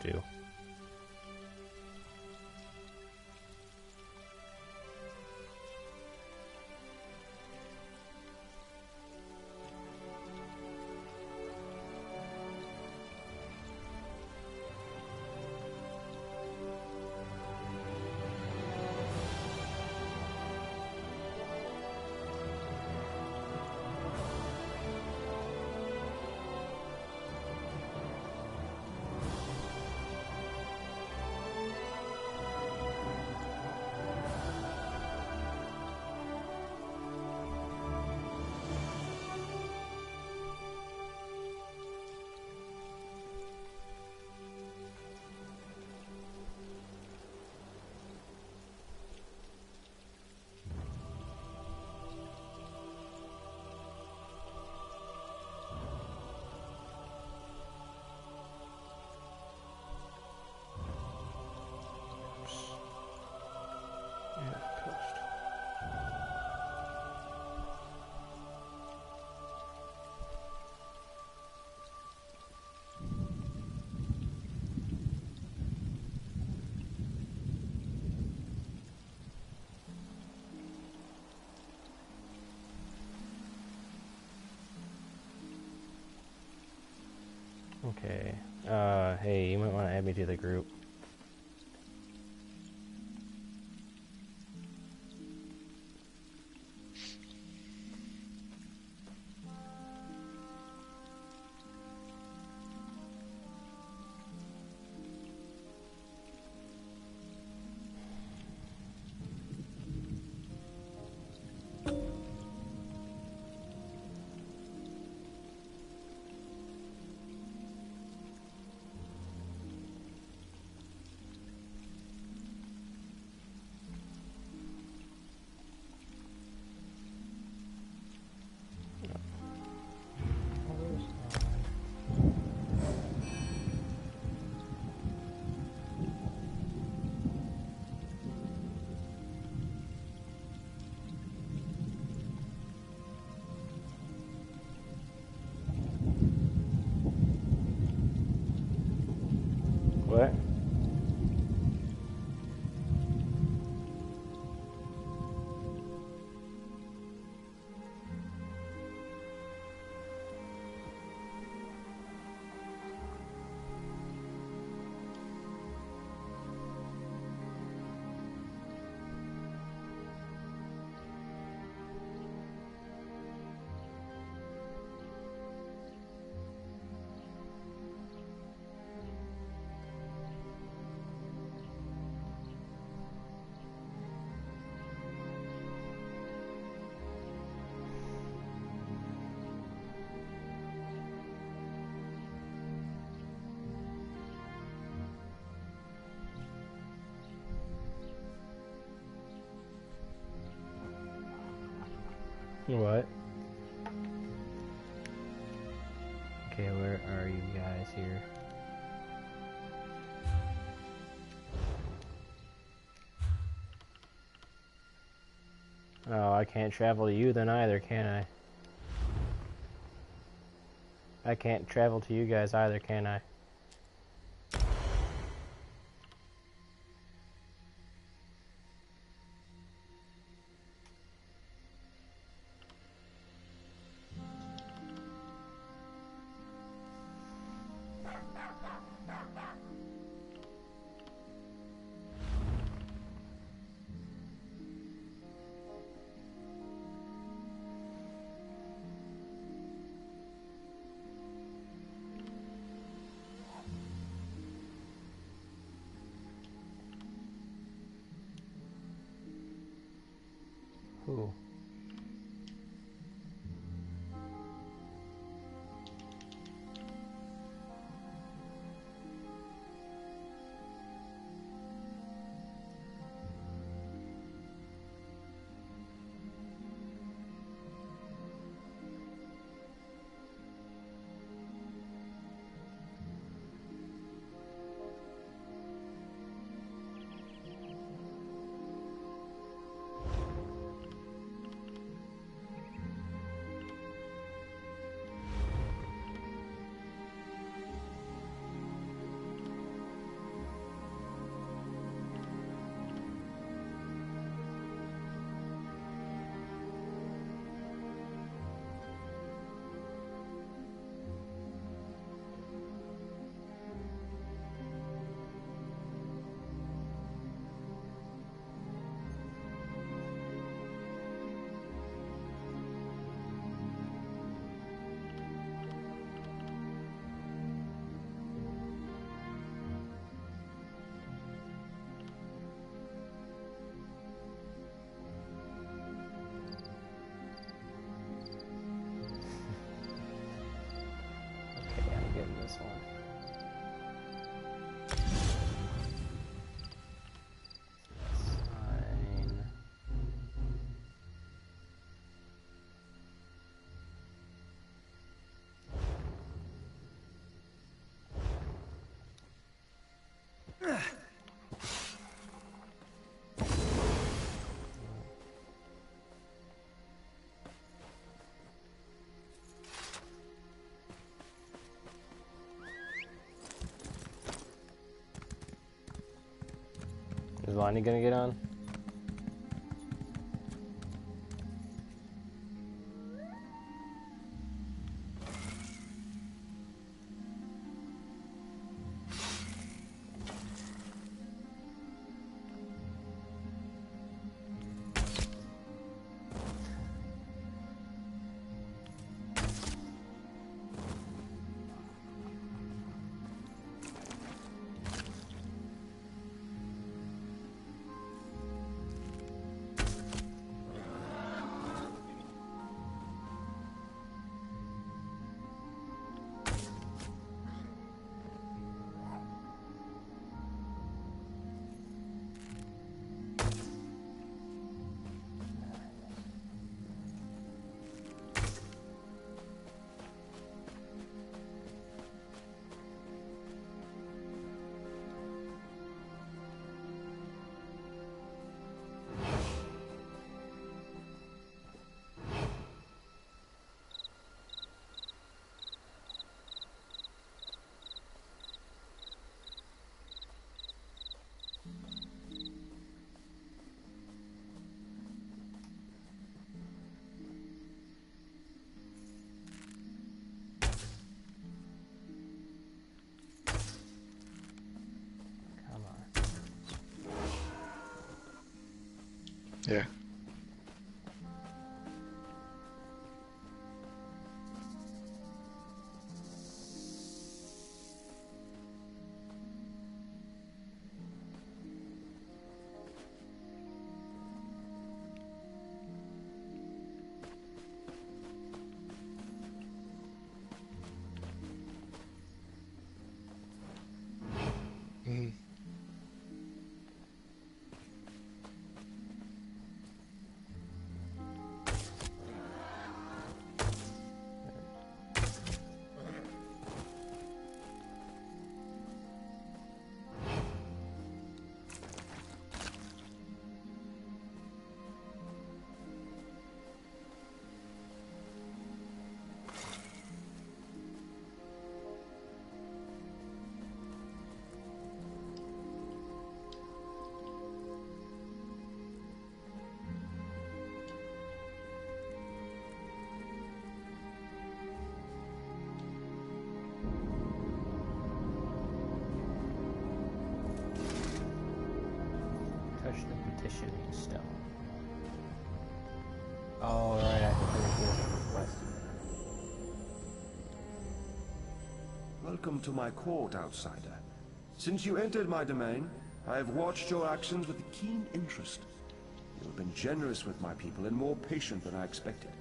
do. Okay. Hey, you might want to add me to the group. What? What? Okay, where are you guys here? Oh, I can't travel to you then either, can I? I can't travel to you guys either, can I? Is Lonnie gonna get on? Yeah. Mm. Touch the petitioning stone. Oh, right, I have to finish this quest. Welcome to my court, outsider. Since you entered my domain, I have watched your actions with a keen interest. You have been generous with my people and more patient than I expected.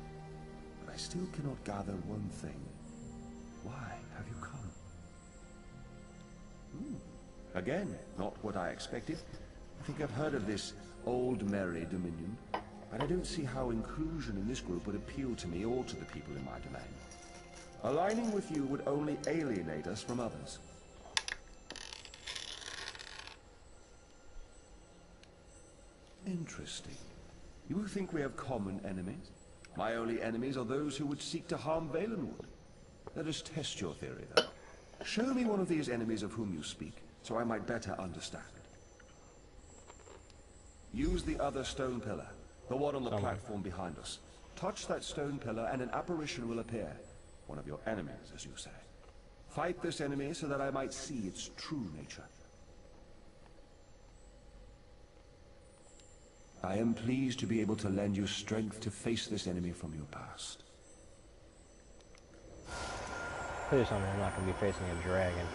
But I still cannot gather one thing. Why have you come? Again, not what I expected. I think I've heard of this Old Merry Dominion, but I don't see how inclusion in this group would appeal to me or to the people in my domain. Aligning with you would only alienate us from others. Interesting. You think we have common enemies? My only enemies are those who would seek to harm Valenwood. Let us test your theory, though. Show me one of these enemies of whom you speak, so I might better understand. Use the other stone pillar, the one on the platform behind us. Touch that stone pillar and an apparition will appear. One of your enemies, as you say. Fight this enemy so that I might see its true nature. I am pleased to be able to lend you strength to face this enemy from your past. Please tell me I'm not going to be facing a dragon.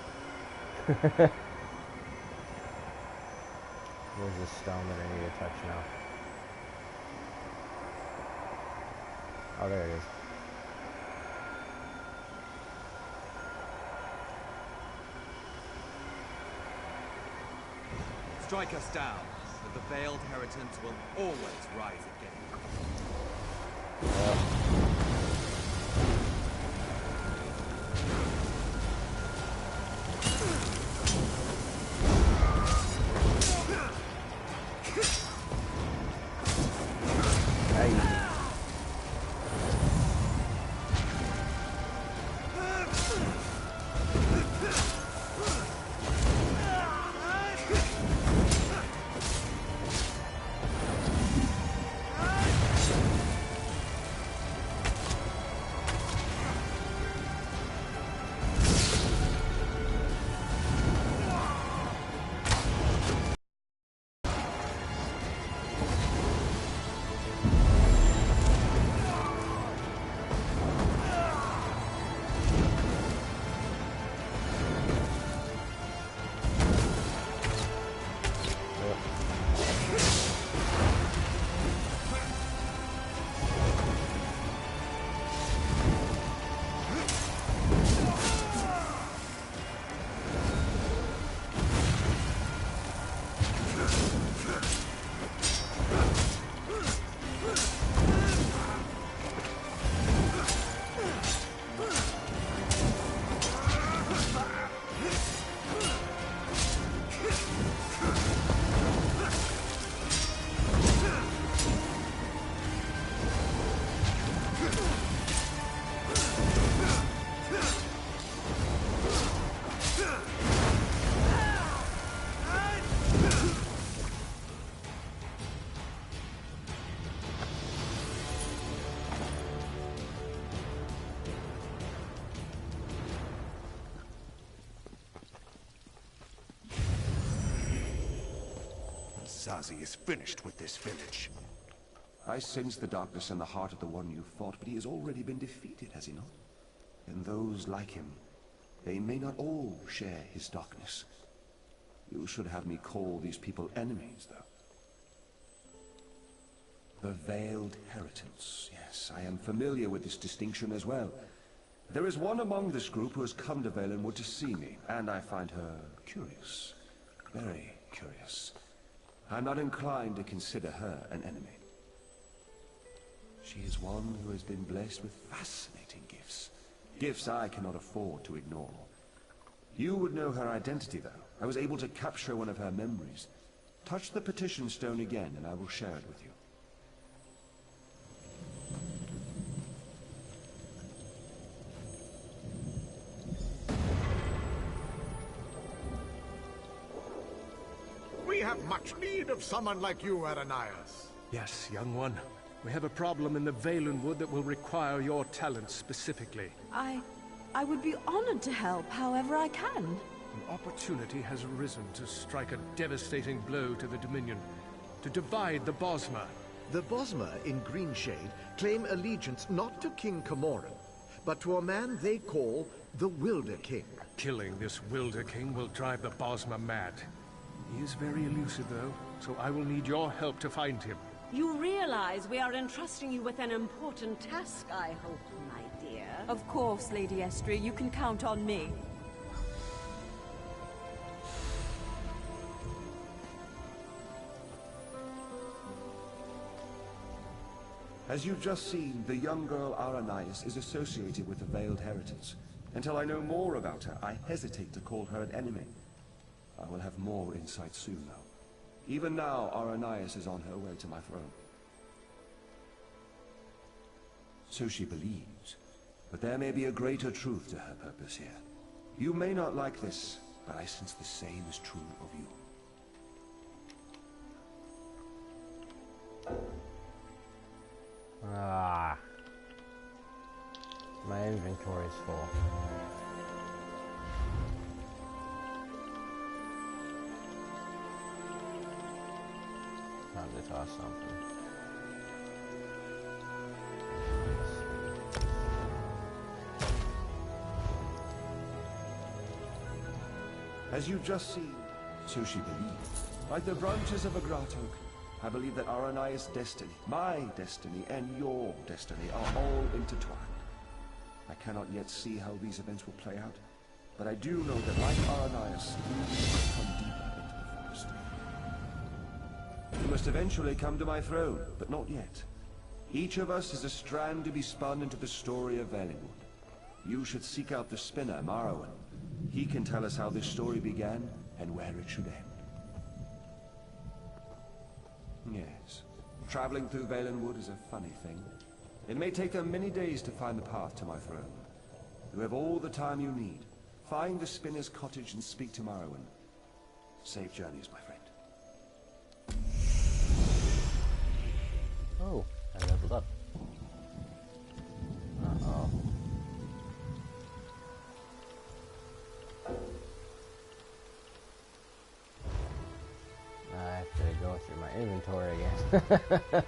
Where's the stone that I need to touch now? Oh, there it is. Strike us down, but the veiled inheritance will always rise again. Zazi is finished with this village. I sense the darkness in the heart of the one you fought, but he has already been defeated, has he not? And those like him, they may not all share his darkness. You should have me call these people enemies, though. The Veiled Heritance. Yes, I am familiar with this distinction as well. There is one among this group who has come to Valenwood to see me, and I find her curious. Very curious. I'm not inclined to consider her an enemy. She is one who has been blessed with fascinating gifts. Gifts I cannot afford to ignore. You would know her identity, though. I was able to capture one of her memories. Touch the petition stone again, and I will share it with you. We have much need of someone like you, Ananias. Yes, young one. We have a problem in the Valenwood that will require your talents specifically. I would be honored to help however I can. An opportunity has arisen to strike a devastating blow to the Dominion, to divide the Bosmer. The Bosmer in Greenshade claim allegiance not to King Camoran, but to a man they call the Wilder King. Killing this Wilder King will drive the Bosmer mad. He is very elusive, though, so I will need your help to find him. You realize we are entrusting you with an important task, I hope, my dear. Of course, Lady Estria, you can count on me. As you've just seen, the young girl Aranias is associated with the Veiled Heritance. Until I know more about her, I hesitate to call her an enemy. I will have more insight soon, though. Even now, Aranias is on her way to my throne. So she believes. But there may be a greater truth to her purpose here. You may not like this, but I sense the same is true of you. Ah. My inventory is full. Time to toss something. As you've just seen, so she believes. Like the branches of a grat oak, I believe that Aranias' destiny, my destiny, and your destiny are all intertwined. I cannot yet see how these events will play out, but I do know that like Aranias, you must come deeper into the forest. You must eventually come to my throne, but not yet. Each of us is a strand to be spun into the story of Valenwood. You should seek out the spinner, Marrowan. He can tell us how this story began and where it should end. Yes, traveling through Valenwood is a funny thing. It may take them many days to find the path to my throne. You have all the time you need. Find the spinner's cottage and speak to Marrowan. Safe journeys, my friend. Oh, I leveled up. Uh-oh. I have to go through my inventory again.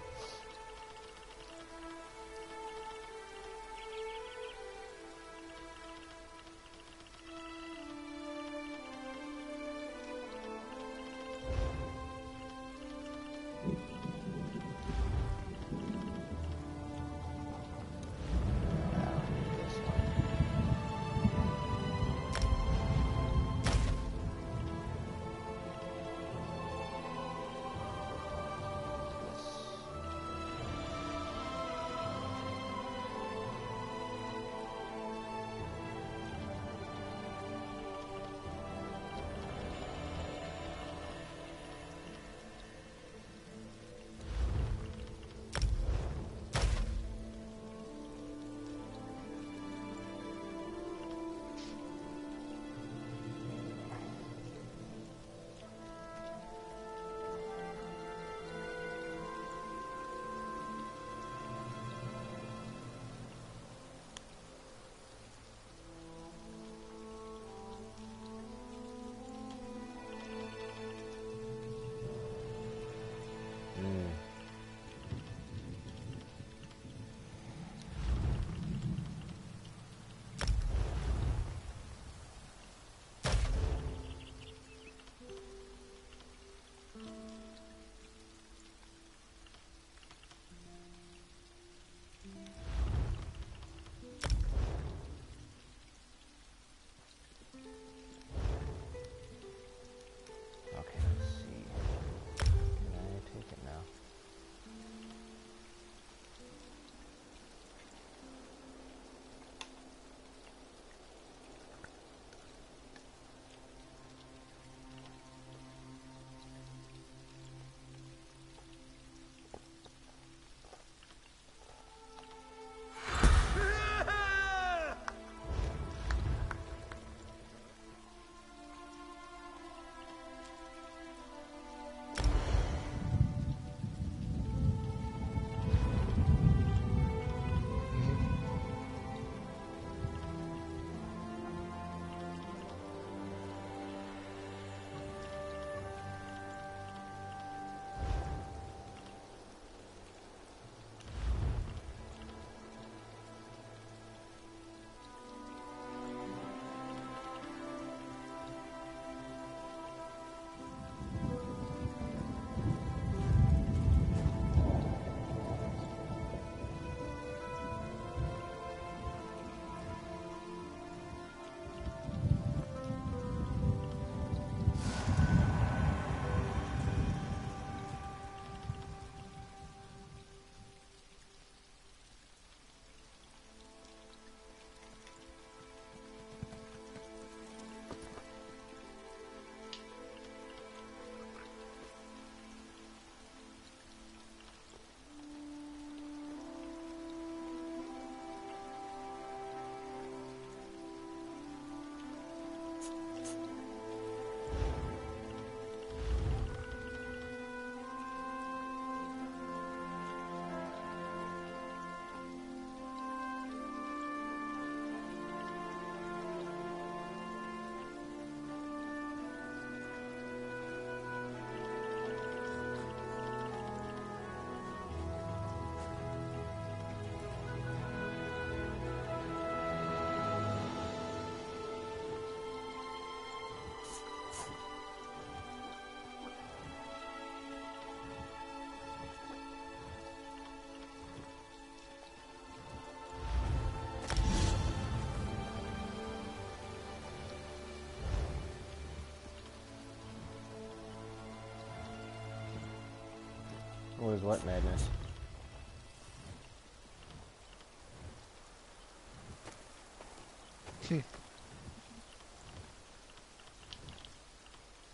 knows what madness.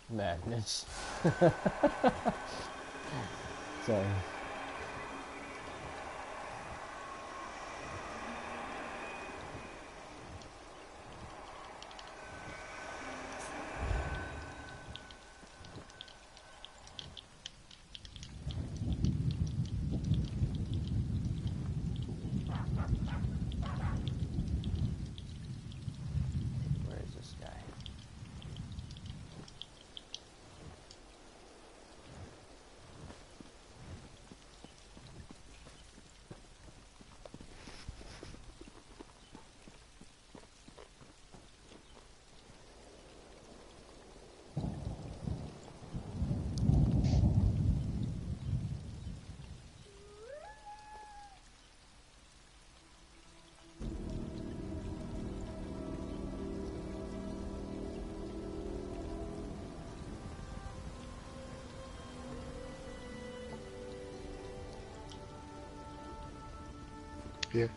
Madness. Sorry. Yeah.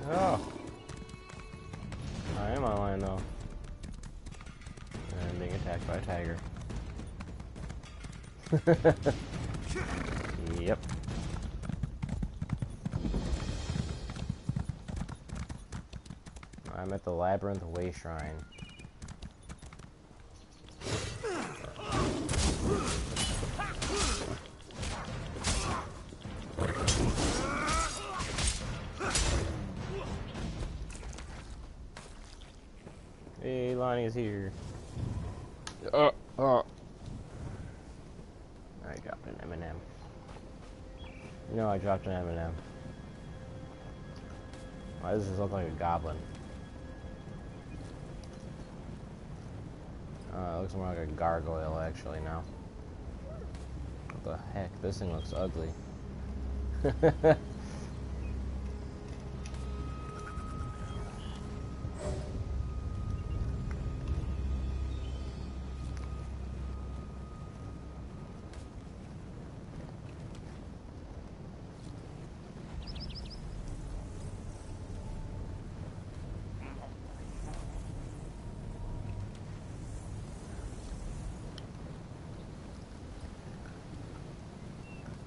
Oh. I am online though. And I'm being attacked by a tiger. Yep. I'm at the Labyrinth Way Shrine. Hey, Lonnie's here. I dropped an M&M. No, I dropped an M&M. Why does this look like a goblin? It looks more like a gargoyle, actually, now. What the heck? This thing looks ugly.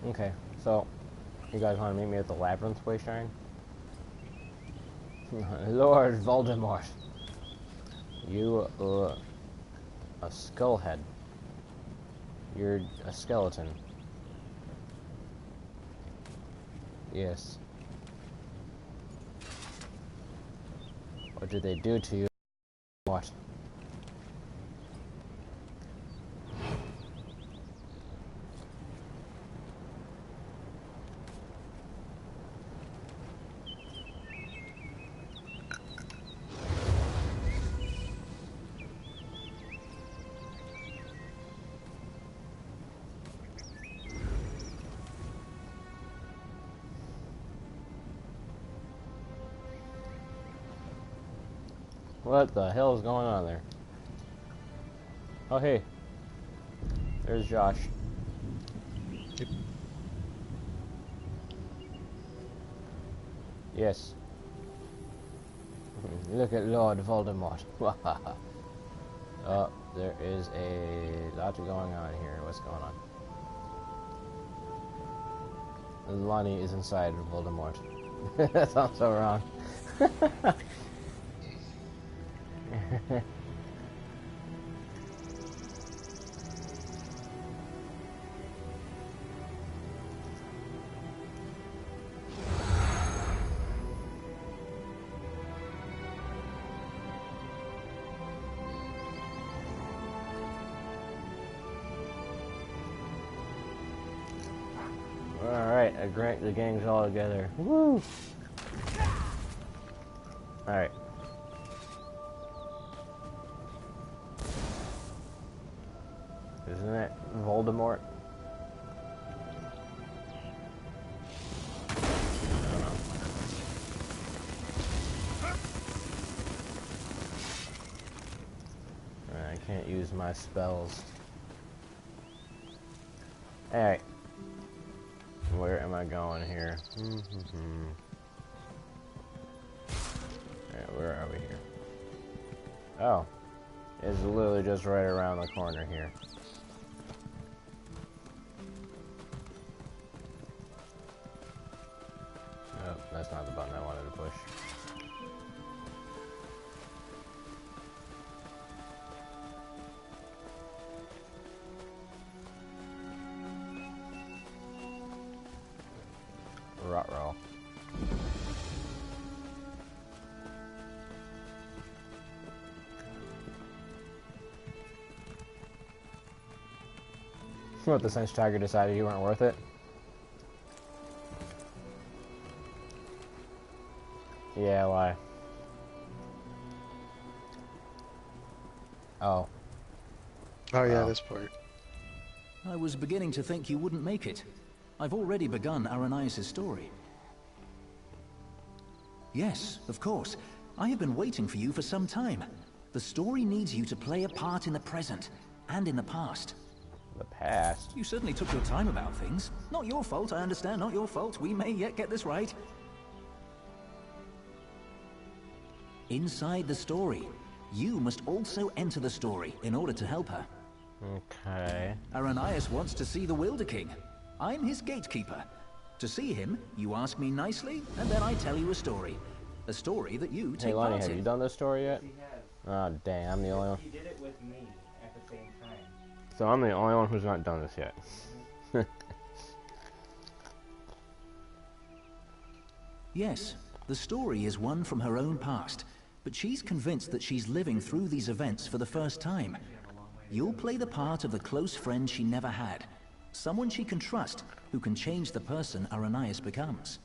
Okay, so you guys want to meet me at the Labyrinth Way Shrine? Lord Voldemort, you a skull head. You're a skeleton. Yes. What did they do to you? What? What the hell is going on there? Oh, hey. There's Josh. Yep. Yes. Look at Lord Voldemort. Oh, there is a lot going on here. What's going on? Lonnie is inside of Voldemort. That sounds so wrong. Alright, the gang's all together. Woo! Alright. Isn't it Voldemort? I can't use my spells. Alright. Where am I going here? Alright, where are we here? Oh. It's literally just right around the corner here. Oh, that's not the button I wanted to push. Ruh-roh. What, the Sense Tiger decided you weren't worth it? Yeah, why? Oh. Oh yeah, this part. I was beginning to think you wouldn't make it. I've already begun Aranias' story. Yes, of course. I have been waiting for you for some time. The story needs you to play a part in the present, and in the past. The past? You certainly took your time about things. Not your fault, I understand, not your fault. We may yet get this right. Inside the story, you must also enter the story in order to help her. Okay. Aranias wants to see the Wilder King. I'm his gatekeeper. To see him, you ask me nicely, and then I tell you a story. A story that you take part in. Hey Lonnie, have you done this story yet? Oh dang, I'm the only one. He did it with me at the same time. So I'm the only one who's not done this yet. Yes, the story is one from her own past, but she's convinced that she's living through these events for the first time. You'll play the part of the close friend she never had. Someone she can trust, who can change the person Aranias becomes.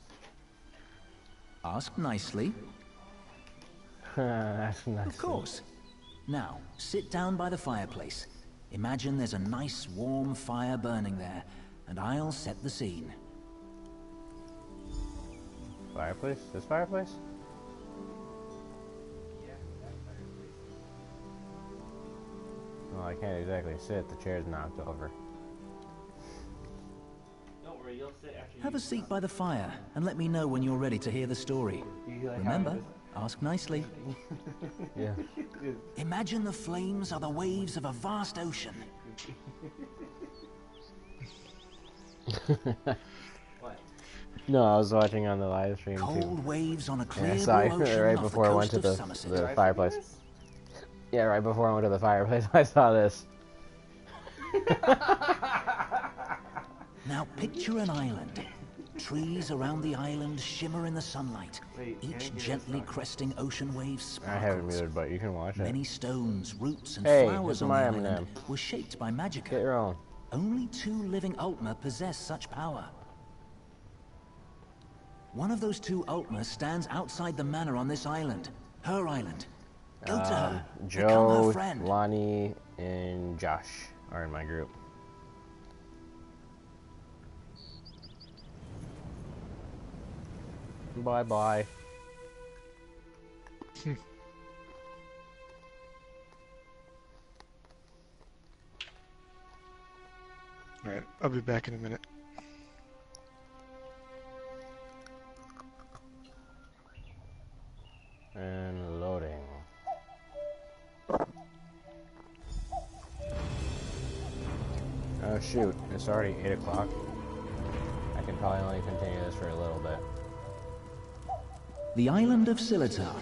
Ask nicely. Ask nicely. Of course. Now, sit down by the fireplace. Imagine there's a nice warm fire burning there, and I'll set the scene. Fireplace? This fireplace? Well, I can't exactly sit. The chair's knocked over. Don't worry, you'll sit after you. Have a seat by the fire, and let me know when you're ready to hear the story. Remember, ask nicely. Yeah. Imagine the flames are the waves of a vast ocean. What? No, I was watching on the live stream too. Cold waves on a clear Yeah, I saw blue it ocean right off before I the went to coast of the Somerset. fireplace. Yeah, right before I went to the fireplace, I saw this. Now picture an island. Trees around the island shimmer in the sunlight. Each gently cresting ocean wave I have it sparkles. muted, but you can watch it. Many stones, roots, and Hey, flowers it's on the my island M&M. were shaped by Get magica. your own. Only 2 living Ultima possess such power. One of those 2 Ultima stands outside the manor on this island. Her island. Go to her. Become Joe, her friend. Lonnie, and Josh are in my group. Bye-bye. Alright, I'll be back in a minute. And loading. Oh shoot, it's already 8 o'clock. I can probably only continue this for a little bit. The island of Silitar.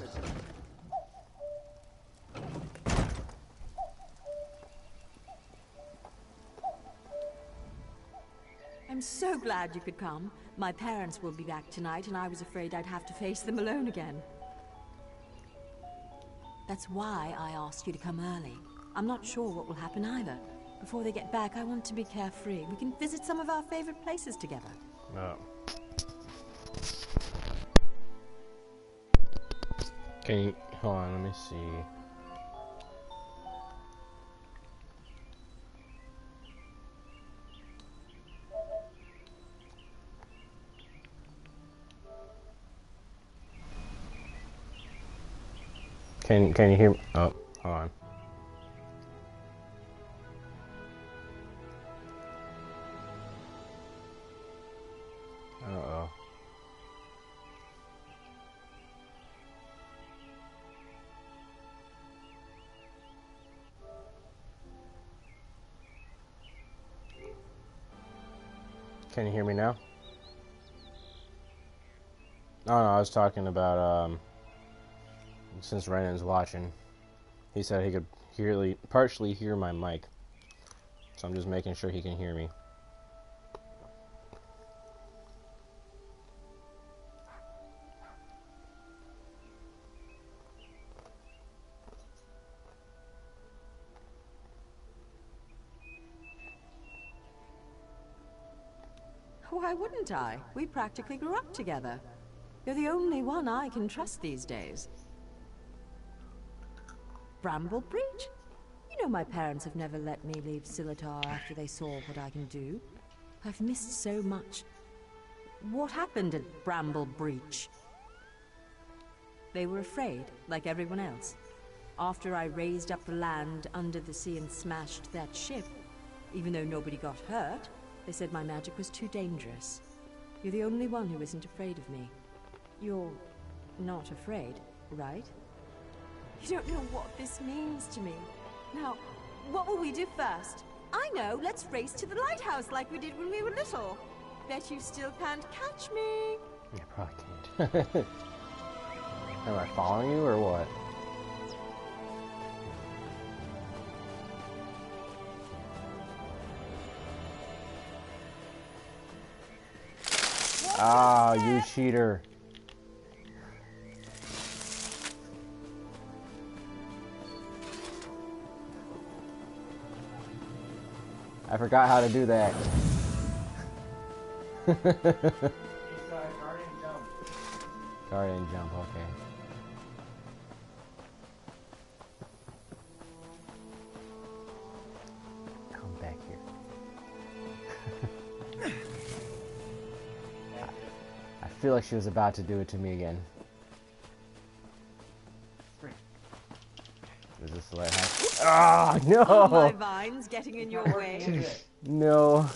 I'm so glad you could come. My parents will be back tonight, and I was afraid I'd have to face them alone again. That's why I asked you to come early. I'm not sure what will happen either. Before they get back, I want to be carefree. We can visit some of our favorite places together. Oh. Can you hold on? Let me see. Can you hear me? Oh, hold on. Uh-oh. Can you hear me now? Oh, no, I was talking about, since Renan's watching, he said he could partially hear my mic. So I'm just making sure he can hear me. Why wouldn't I? We practically grew up together. You're the only one I can trust these days. Bramble Breach? You know my parents have never let me leave Silitar after they saw what I can do. I've missed so much. What happened at Bramble Breach? They were afraid, like everyone else. After I raised up the land under the sea and smashed that ship, even though nobody got hurt, they said my magic was too dangerous. You're the only one who isn't afraid of me. You're not afraid, right? You don't know what this means to me. Now, what will we do first? I know, let's race to the lighthouse like we did when we were little. Bet you still can't catch me. You probably can't. Am I following you or what? Ah, you cheater. I forgot how to do that. Guardian jump, okay. Come back here. I feel like she was about to do it to me again. Is this the lighthouse? Ah, no! Are my vines getting in your way? No.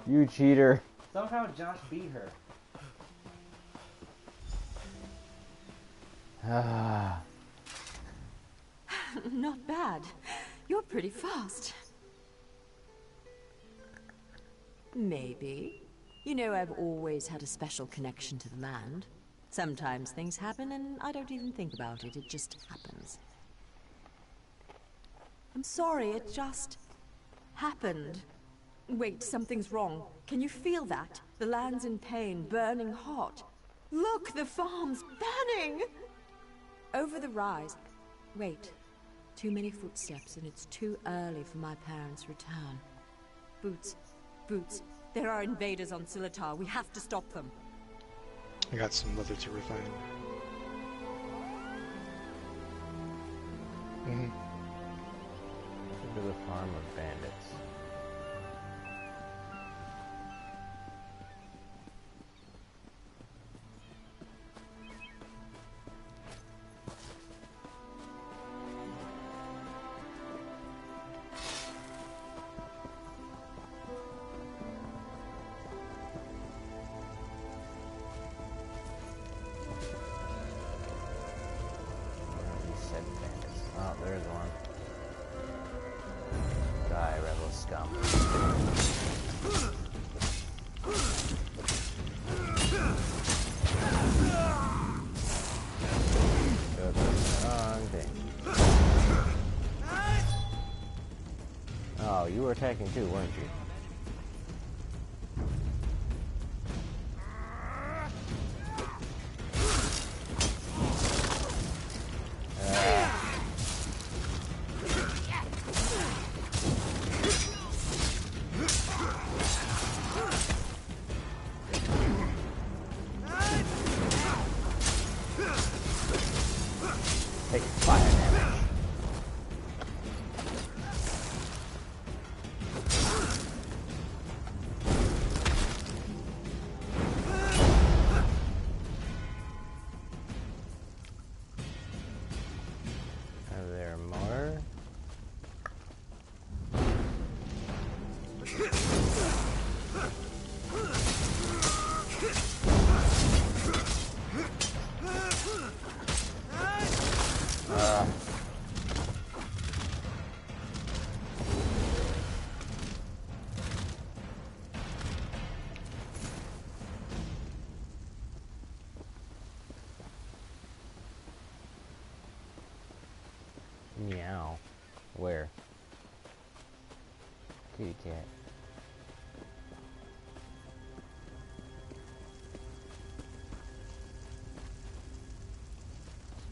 You cheater. Somehow Josh beat her. Ah. Not bad. You're pretty fast. Maybe. You know, I've always had a special connection to the land. Sometimes things happen and I don't even think about it. It just happens. I'm sorry, it just happened. Wait, something's wrong. Can you feel that? The land's in pain, burning hot. Look, the farm's burning! Over the rise. Wait. Too many footsteps and it's too early for my parents' return. Boots. Boots. There are invaders on Silitar. We have to stop them. I got some leather to refine. To the farm of bandits. Oh, there's one. Die, rebel scum. Go to the wrong thing. Oh, you were attacking too, weren't you? Meow. Where? Kitty cat.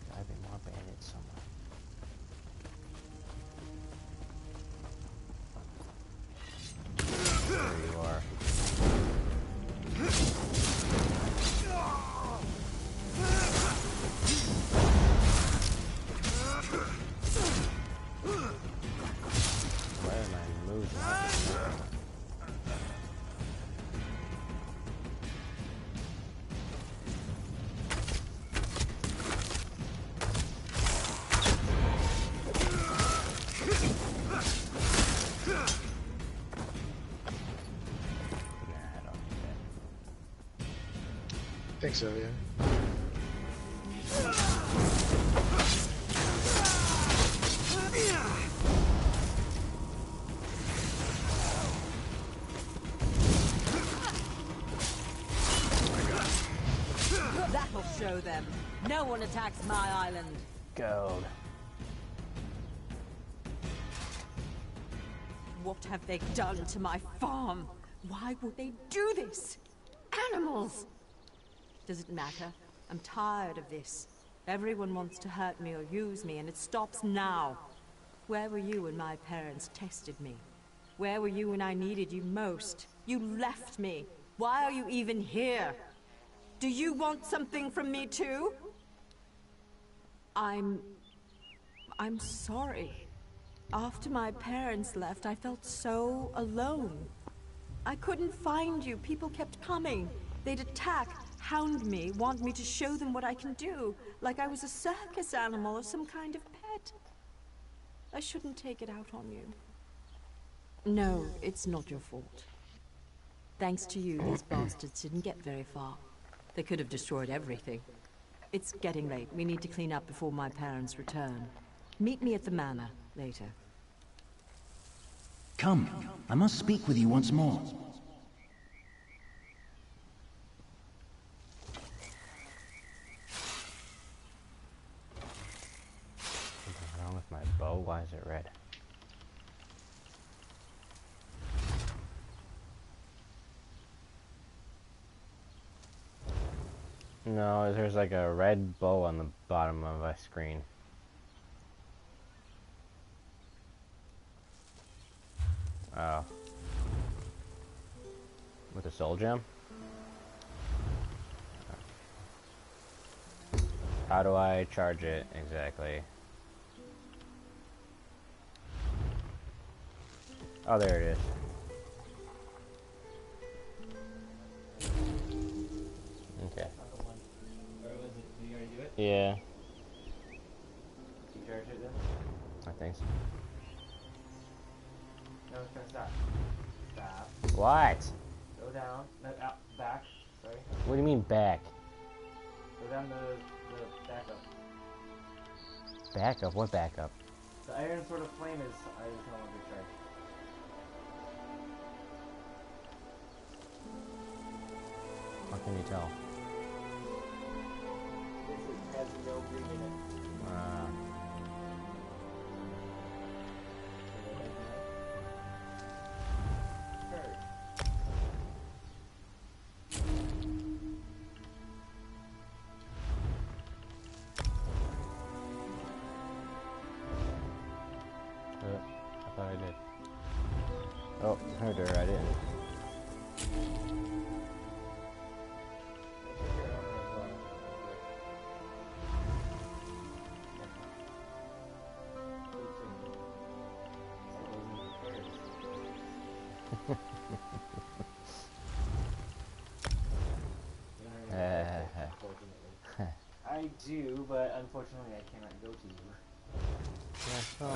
Gotta be more bandits somewhere. There you are. Why am I moving? Think so, yeah. That'll show them. No one attacks my island. Gold. What have they done to my farm? Why would they do this? Animals! Does it matter? I'm tired of this. Everyone wants to hurt me or use me, and it stops now. Where were you when my parents tested me? Where were you when I needed you most? You left me. Why are you even here? Do you want something from me too? I'm sorry. After my parents left, I felt so alone. I couldn't find you. People kept coming. They'd attack, hound me, want me to show them what I can do, like I was a circus animal or some kind of pet. I shouldn't take it out on you. No, it's not your fault. Thanks to you, these bastards didn't get very far. They could have destroyed everything. It's getting late. We need to clean up before my parents return. Meet me at the manor later. Come, I must speak with you once more. Something's wrong with my bow? Why is it red? No, there's like a red bow on the bottom of my screen. Oh. With a soul gem? How do I charge it exactly? Oh, there it is. Okay. Yeah. You charge it then? I think so. No, it's gonna stop. Stop. What? Go down. No, out. Back. Sorry. What do you mean back? Go down the backup. Backup? What backup? The iron sword of flame is no longer charged. How can you tell? This has no green in it. I thought I did. Oh, heard her, I didn't. I do, but unfortunately I cannot go to you. Yeah,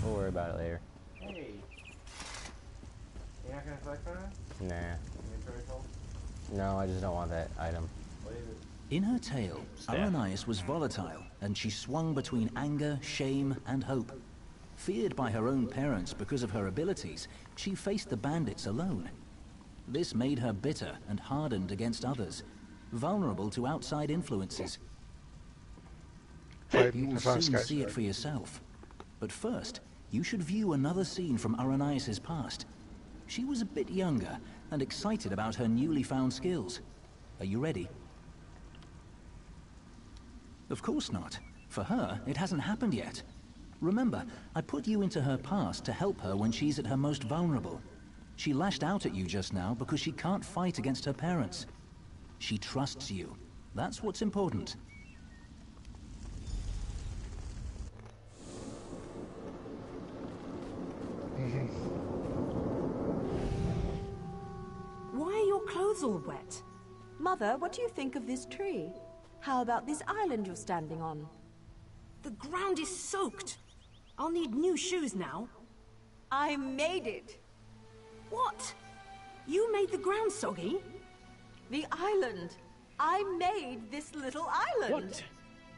we'll worry about it later. Hey! You're not gonna collect from her? Nah. Inventory hold? No, I just don't want that item. What is it? In her tale, Aranias was volatile, and she swung between anger, shame, and hope. Feared by her own parents because of her abilities, she faced the bandits alone. This made her bitter and hardened against others, vulnerable to outside influences. You will soon see it for yourself. But first, you should view another scene from Aranias' past. She was a bit younger and excited about her newly found skills. Are you ready? Of course not. For her, it hasn't happened yet. Remember, I put you into her past to help her when she's at her most vulnerable. She lashed out at you just now because she can't fight against her parents. She trusts you. That's what's important. Why are your clothes all wet? Mother, what do you think of this tree? How about this island you're standing on? The ground is soaked. I'll need new shoes now. I made it. What? You made the ground soggy? The island. I made this little island. What?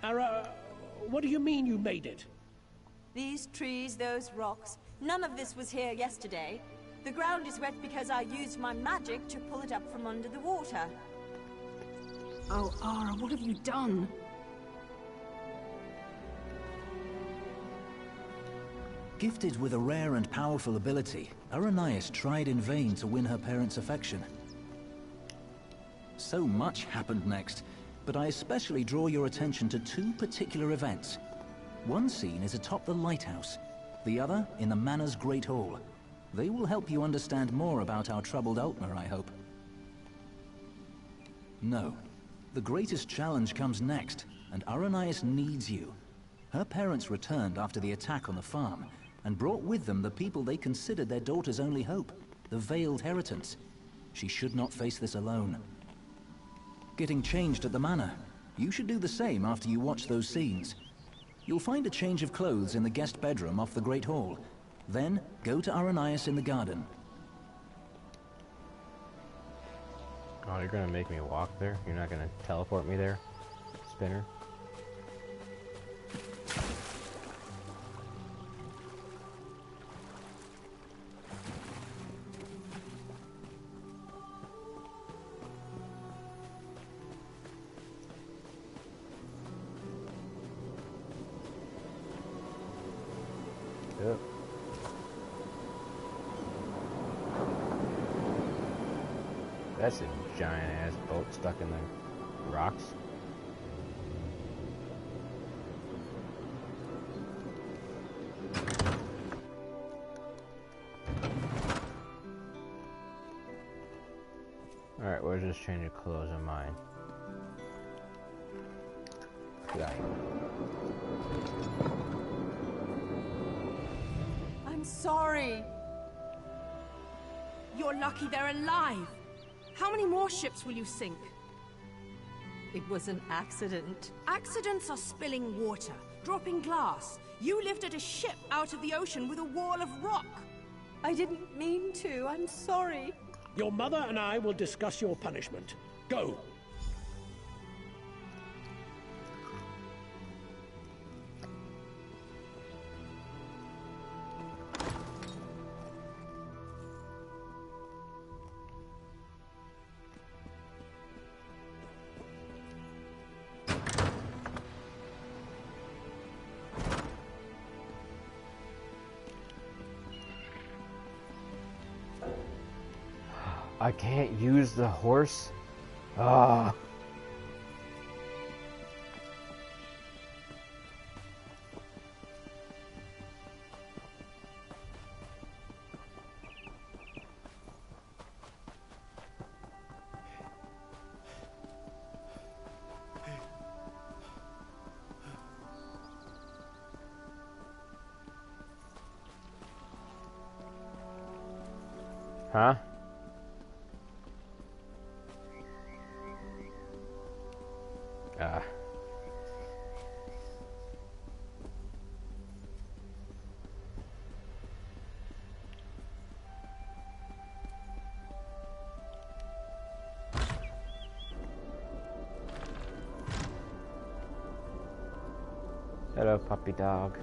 Ara, what do you mean you made it? These trees, those rocks, none of this was here yesterday. The ground is wet because I used my magic to pull it up from under the water. Oh, Ara, what have you done? Gifted with a rare and powerful ability, Aranias tried in vain to win her parents' affection. So much happened next, but I especially draw your attention to two particular events. One scene is atop the lighthouse, the other in the Manor's Great Hall. They will help you understand more about our troubled Altmer, I hope. No. The greatest challenge comes next, and Aranias needs you. Her parents returned after the attack on the farm, and brought with them the people they considered their daughter's only hope, the Veiled Heritance. She should not face this alone. Getting changed at the manor. You should do the same after you watch those scenes. You'll find a change of clothes in the guest bedroom off the Great Hall. Then, go to Aranias in the garden. Oh, you're gonna make me walk there? You're not gonna teleport me there? Spinner? Yep. That's a giant-ass boat stuck in the rocks. Alright, where's this change of clothes of mine? Got it. I'm sorry. You're lucky they're alive. How many more ships will you sink? It was an accident. Accidents are spilling water, dropping glass. You lifted a ship out of the ocean with a wall of rock. I didn't mean to. I'm sorry. Your mother and I will discuss your punishment. Go. I can't use the horse? Ah. Huh? Hello, puppy dog.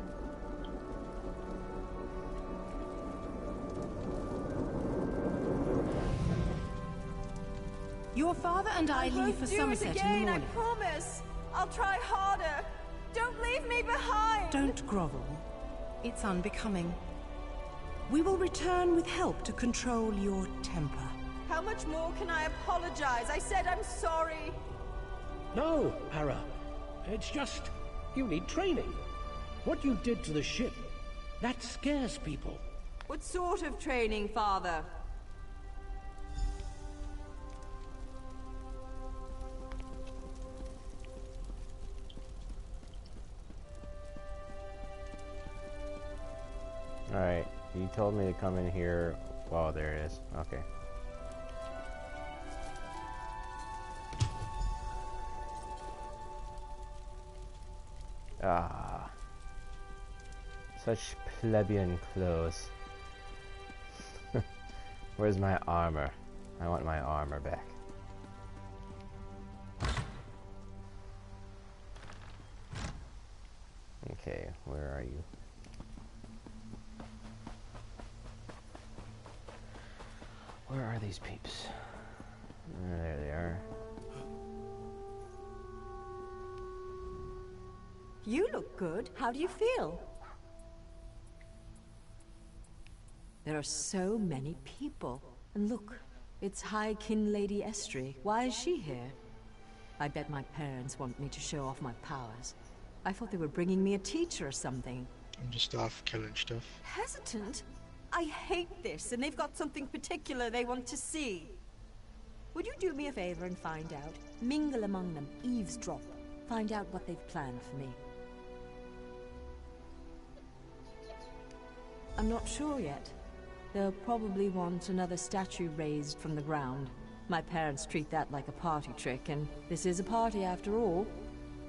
Your father and I leave for Somerset in the morning. I promise. I'll try harder. Don't leave me behind. Don't grovel. It's unbecoming. We will return with help to control your temper. How much more can I apologize? I said I'm sorry. No, Ara. It's just, you need training. What you did to the ship, that scares people. What sort of training, Father? Alright, you told me to come in here. Oh, there it is. Okay. Ah. Such plebeian clothes. Where's my armor? I want my armor back. Okay, where are you? Where are these peeps? There they are. You look good. How do you feel? There are so many people. And look, it's High Kin Lady Estrie. Why is she here? I bet my parents want me to show off my powers. I thought they were bringing me a teacher or something. I'm just off killing stuff. Hesitant? I hate this, and they've got something particular they want to see. Would you do me a favor and find out? Mingle among them, eavesdrop. Find out what they've planned for me. I'm not sure yet. They'll probably want another statue raised from the ground. My parents treat that like a party trick, and this is a party after all.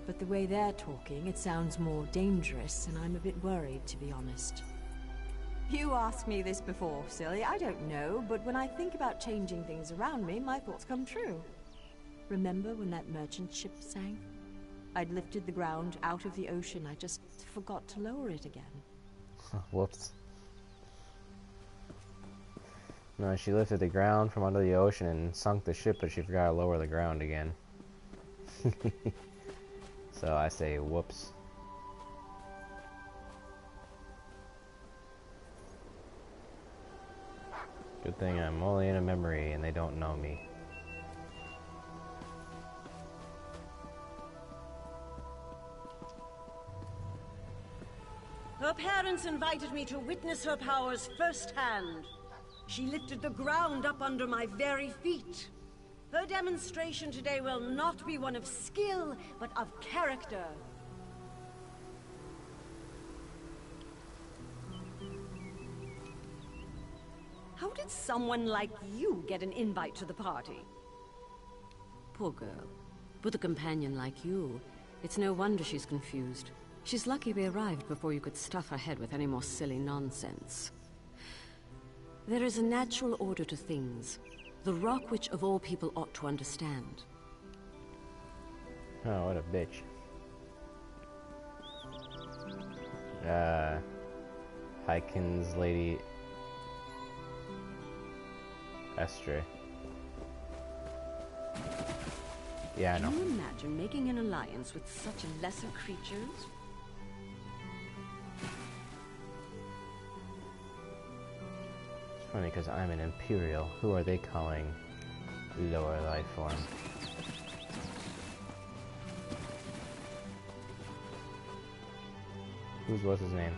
But the way they're talking, it sounds more dangerous, and I'm a bit worried, to be honest. You asked me this before, silly. I don't know, but when I think about changing things around me, my thoughts come true. Remember when that merchant ship sank? I'd lifted the ground out of the ocean. I just forgot to lower it again. Whoops. No, she lifted the ground from under the ocean and sunk the ship, but she forgot to lower the ground again. So I say whoops. Good thing I'm only in a memory and they don't know me. Her parents invited me to witness her powers firsthand. She lifted the ground up under my very feet. Her demonstration today will not be one of skill, but of character. How did someone like you get an invite to the party? Poor girl. With a companion like you, it's no wonder she's confused. She's lucky we arrived before you could stuff her head with any more silly nonsense. There is a natural order to things. The rock which of all people ought to understand. Oh, what a bitch. Hyken's Lady Estrie. Yeah, I know. Can you imagine making an alliance with such lesser creatures? It's funny because I'm an Imperial. Who are they calling lower life form? What's his name?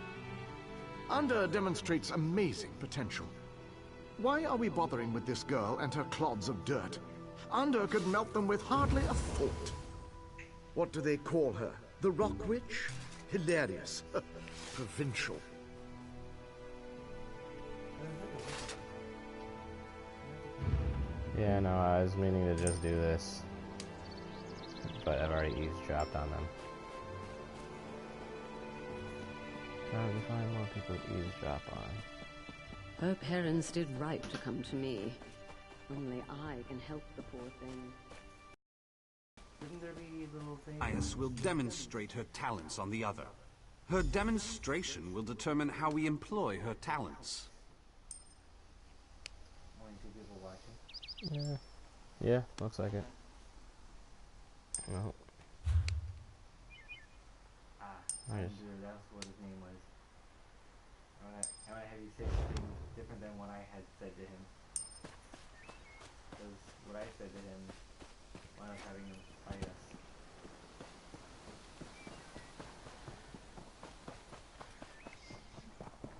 Under demonstrates amazing potential. Why are we bothering with this girl and her clods of dirt? Under could melt them with hardly a thought. What do they call her? The Rock Witch? Hilarious. Provincial. Yeah, no, I was meaning to just do this. But I've already eavesdropped on them. Trying to find more people to eavesdrop on. Her parents did right to come to me. Only I can help the poor thing. Shouldn't there be little things? Aias will demonstrate her talents on the other. Her demonstration will determine how we employ her talents. Only 2 people watching. Yeah, looks like it. Well. Andrew, that's what his name was. than what I had said to him. Because what I said to him when I was having him fight us.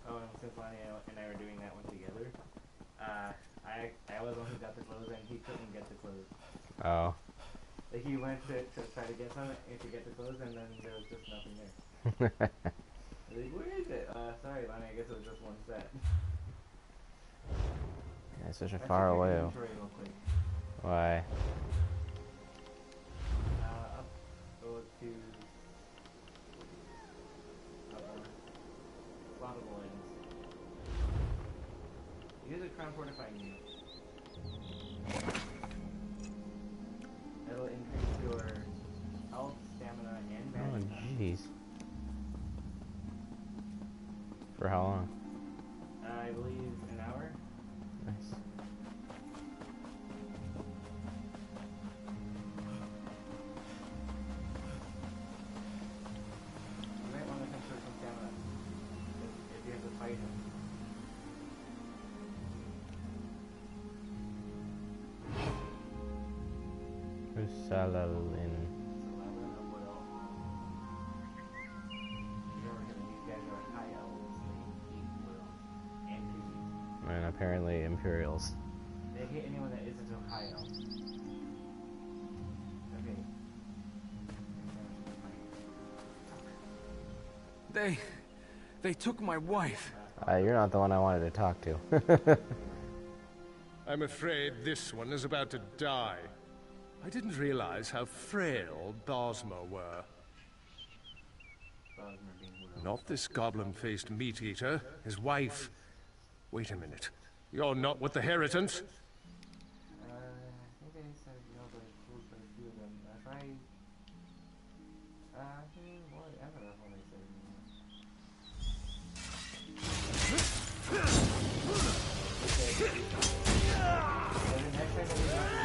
Oh, and since Lonnie and I were doing that one together, I was the one who got the clothes and he couldn't get the clothes. Oh. Like he went to try to get some and to get the clothes and then there was just nothing there. Like, where is it? Sorry, Lonnie, I guess it was just one set. Yeah, it's such a far away. Real quick. Why? Up, go to spawnable items. Use a crown fortifying unit. It'll increase your health, stamina, and magic. Oh, jeez. For how long? I believe an hour. Nice. You might want to conserve some stamina if you have to fight him. Who's Salalin? And apparently Imperials. They hate anyone that isn't Ohio. Okay. They took my wife. You're not the one I wanted to talk to. I'm afraid this one is about to die. I didn't realize how frail Bosmer were. Not this goblin-faced meat-eater, his wife. Wait a minute. You're not with the Heritants? I think they said no, but it's cool for a few of them. If I... whatever when they said the next time that we have to do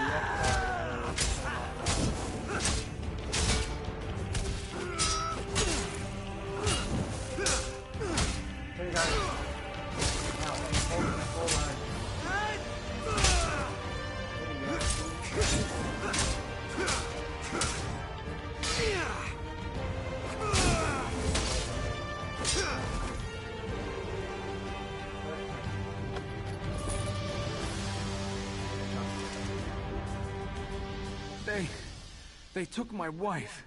They took my wife.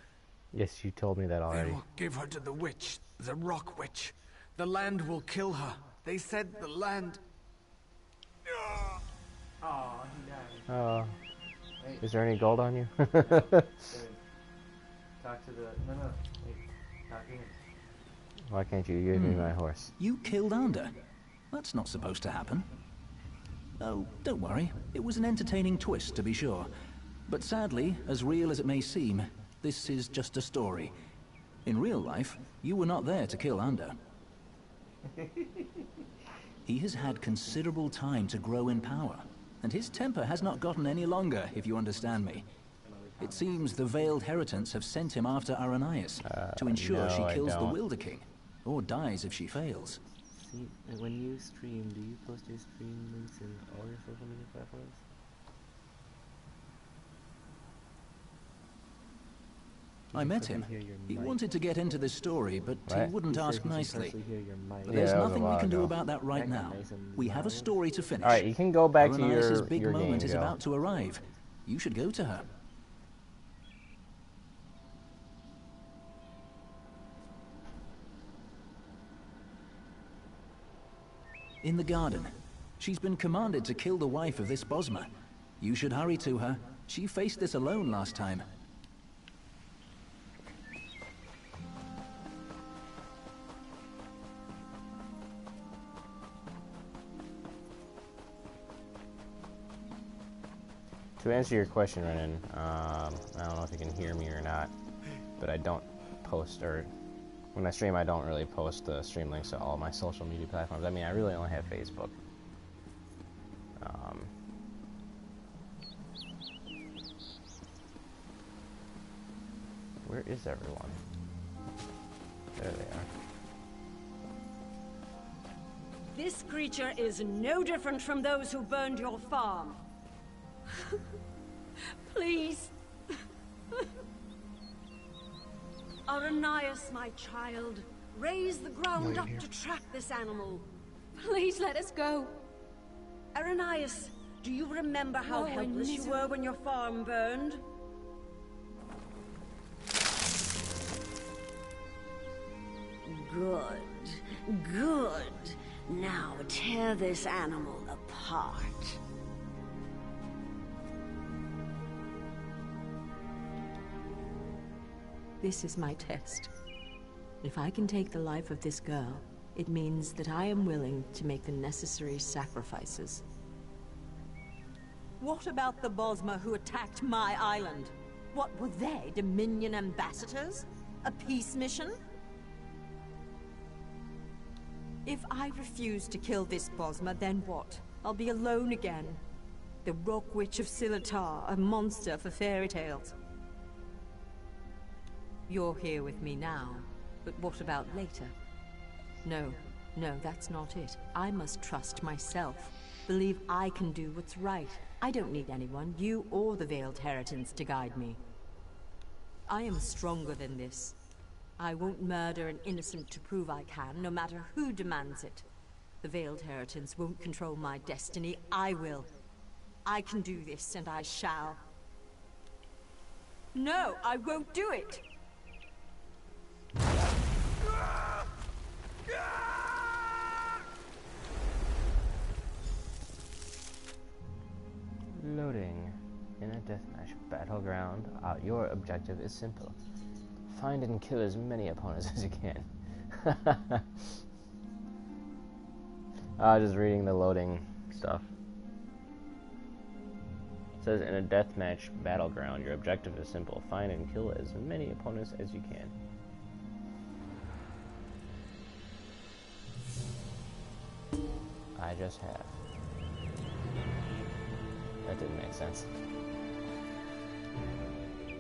Yes, you told me that They already. will give her to the witch, the rock witch. The land will kill her. They said the land... Oh, he died. Oh. Is there any gold on you? Talk to the... No. Wait. Talk to him. Why can't you give me my horse? You killed Ander? That's not supposed to happen. Oh, don't worry. It was an entertaining twist, to be sure. But sadly, as real as it may seem, this is just a story. In real life, you were not there to kill Ander. He has had considerable time to grow in power, and his temper has not gotten any longer, if you understand me. It seems the Veiled Heritants have sent him after Aranias to ensure she kills the Wilder King, or dies if she fails. See, when you stream, do you post your stream links in all your social media platforms? I met him. He wanted to get into this story, but he wouldn't ask nicely. Yeah, There's nothing we can do about that right now. We have a story to finish. Alright, you can go back to Aranias' big your moment game, is about to arrive. You should go to her. In the garden. She's been commanded to kill the wife of this Bosmer. You should hurry to her. She faced this alone last time. To answer your question, Renan, I don't know if you can hear me or not, but I don't post, or when I stream, I don't really post the stream links to all my social media platforms. I mean, I really only have Facebook. Where is everyone? There they are. This creature is no different from those who burned your farm. Please. Aranias, my child, raise the ground up to track this animal. Please let us go. Aranias, do you remember how helpless you were when your farm burned? Good, good. Now tear this animal apart. This is my test. If I can take the life of this girl, it means that I am willing to make the necessary sacrifices. What about the Bosmer who attacked my island? What were they, Dominion ambassadors? A peace mission? If I refuse to kill this Bosmer, then what? I'll be alone again. The Rock Witch of Silitar, a monster for fairy tales. You're here with me now, but what about later? No, that's not it. I must trust myself. Believe I can do what's right. I don't need anyone, you or the Veiled Heritance, to guide me. I am stronger than this. I won't murder an innocent to prove I can, no matter who demands it. The Veiled Heritance won't control my destiny. I will. I can do this, and I shall. No, I won't do it! Loading. In a deathmatch battleground, your objective is simple. Find and kill as many opponents as you can. Just reading the loading stuff. It says, in a deathmatch battleground, your objective is simple. Find and kill as many opponents as you can. I just have. That didn't make sense.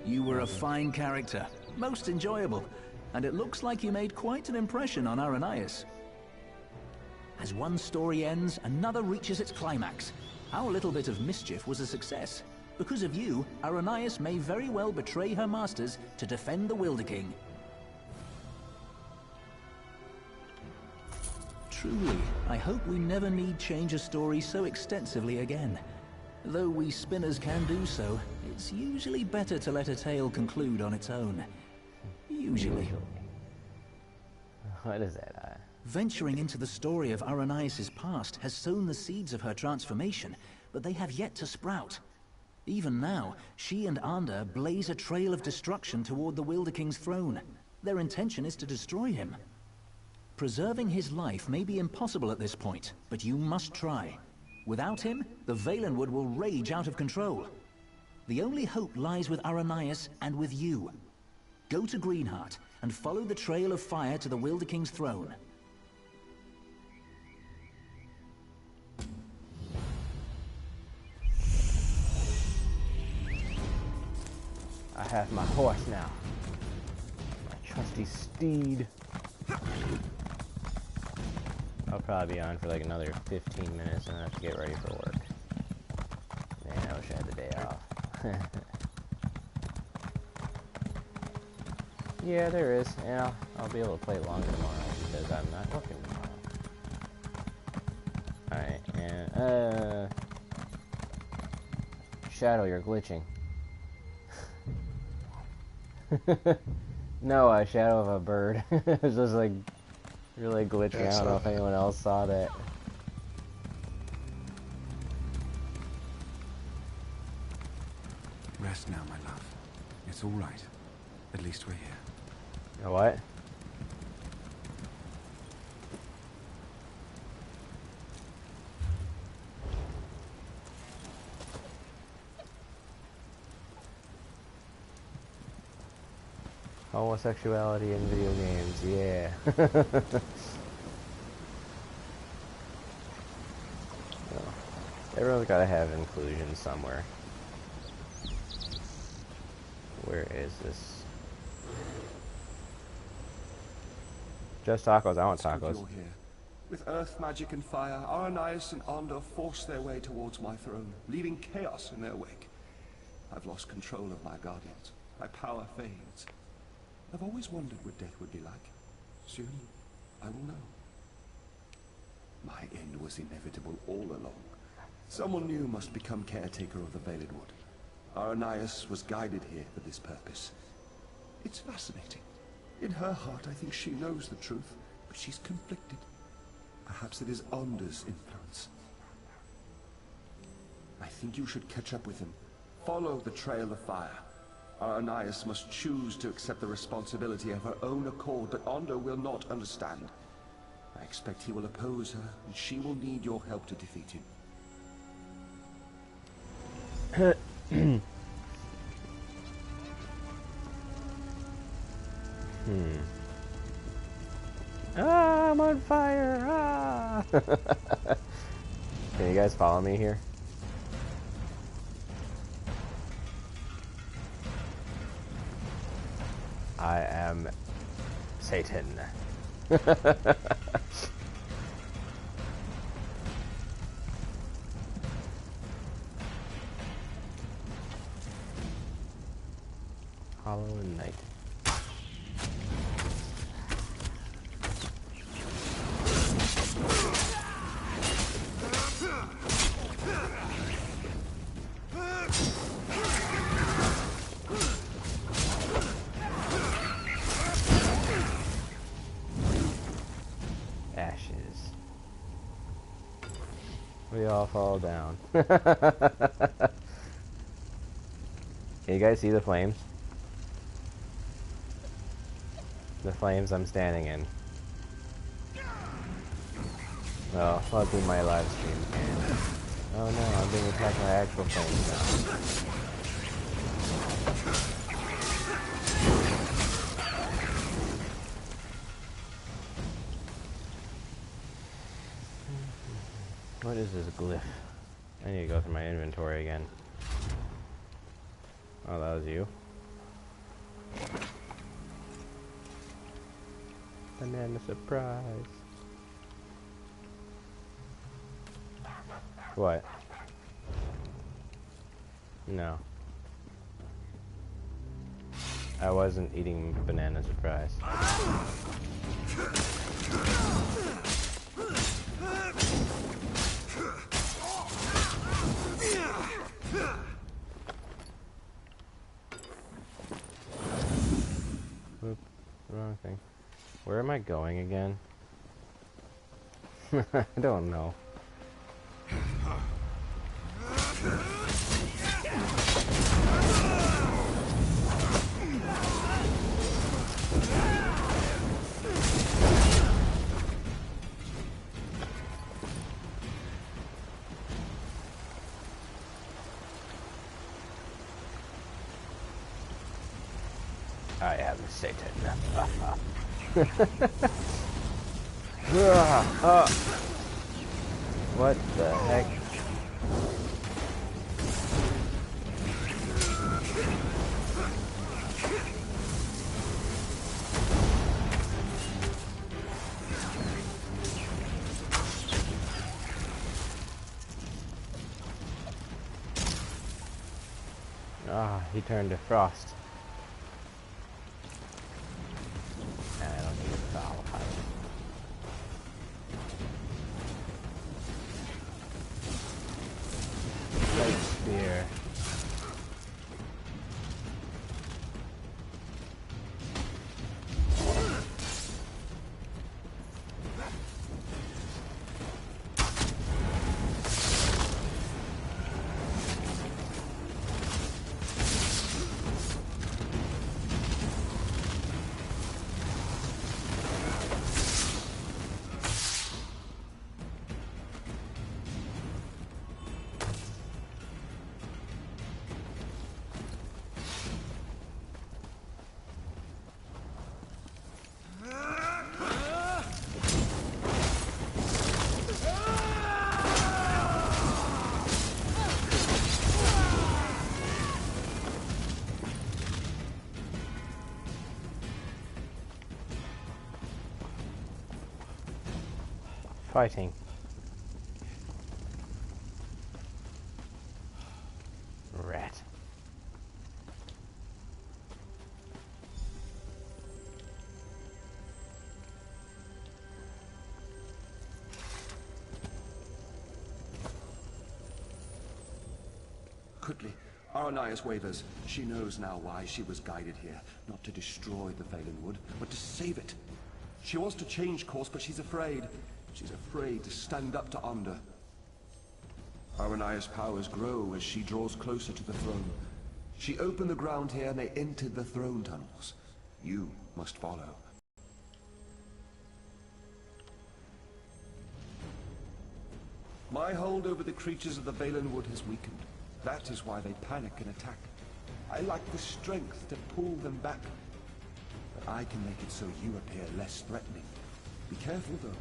You were a fine character, most enjoyable, and it looks like you made quite an impression on Aranias. As one story ends, another reaches its climax. Our little bit of mischief was a success. Because of you, Aranias may very well betray her masters to defend the Wilder King. Truly, I hope we never need change a story so extensively again. Though we spinners can do so, it's usually better to let a tale conclude on its own. Usually. What is that? Venturing into the story of Aranias' past has sown the seeds of her transformation, but they have yet to sprout. Even now, she and Anda blaze a trail of destruction toward the Wilder King's throne. Their intention is to destroy him. Preserving his life may be impossible at this point, but you must try. Without him, the Valenwood will rage out of control. The only hope lies with Aranias and with you. Go to Greenheart and follow the trail of fire to the Wilder King's throne. I have my horse now. My trusty steed. I'll probably be on for like another 15 minutes and I have to get ready for work. Man, I wish I had the day off. Yeah, there is. And I'll be able to play longer tomorrow because I'm not working tomorrow. Alright, and Shadow, you're glitching. No, a shadow of a bird. It's just like really glitching. I don't know if anyone else saw that. Rest now, my love. It's all right. At least we're here. You know what? Homosexuality in video games, yeah. Well, everyone's gotta have inclusion somewhere. Where is this? Just tacos, I want tacos. You're here. With earth magic and fire, Aranias and Onda forced their way towards my throne, leaving chaos in their wake. I've lost control of my guardians. My power fades. I've always wondered what death would be like. Soon, I will know. My end was inevitable all along. Someone new must become caretaker of the Veiled Wood. Aranias was guided here for this purpose. It's fascinating. In her heart, I think she knows the truth, but she's conflicted. Perhaps it is Onda's influence. I think you should catch up with him. Follow the trail of fire. Aranias must choose to accept the responsibility of her own accord, but Onda will not understand. I expect he will oppose her, and she will need your help to defeat him. Ah, I'm on fire! Ah! Can you guys follow me here? I am Satan. Hollow and Night. Ashes. We all fall down. Can you guys see the flames? The flames I'm standing in. Well, luckily my live stream can. Oh no, I'm being attacked by actual flames now. What is this glyph? I need to go through my inventory again. Oh, that was you? Banana surprise. What? No. I wasn't eating banana surprise. Oop, wrong thing. Where am I going again? I don't know. I am Satan. What the heck? Ah, he turned to frost. I don't need a foul pilot. Light spear. fighting. Rat. Quickly, Aranias wavers. She knows now why she was guided here. Not to destroy the Valen Wood, but to save it. She wants to change course, but she's afraid. She's afraid to stand up to Under. Aranias' powers grow as she draws closer to the throne. She opened the ground here and they entered the throne tunnels. You must follow. My hold over the creatures of the Valen Wood has weakened. That is why they panic and attack. I lack the strength to pull them back. But I can make it so you appear less threatening. Be careful though.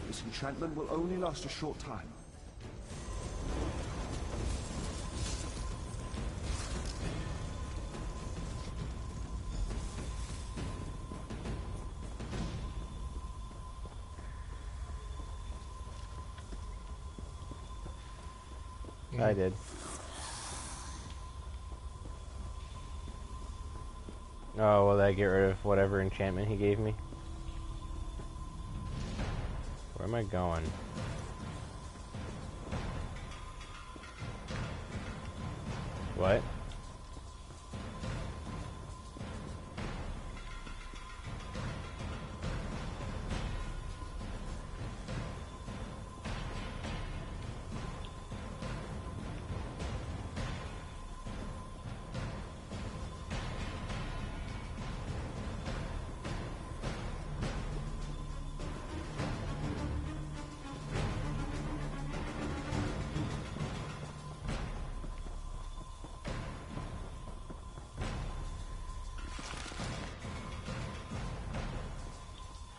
This enchantment will only last a short time. I did. Oh, will that get rid of whatever enchantment he gave me? Where am I going? What?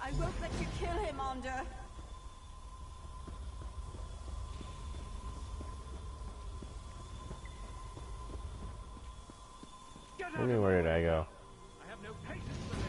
I won't let you kill him, Onder. I mean, where did I go? I have no patience for this.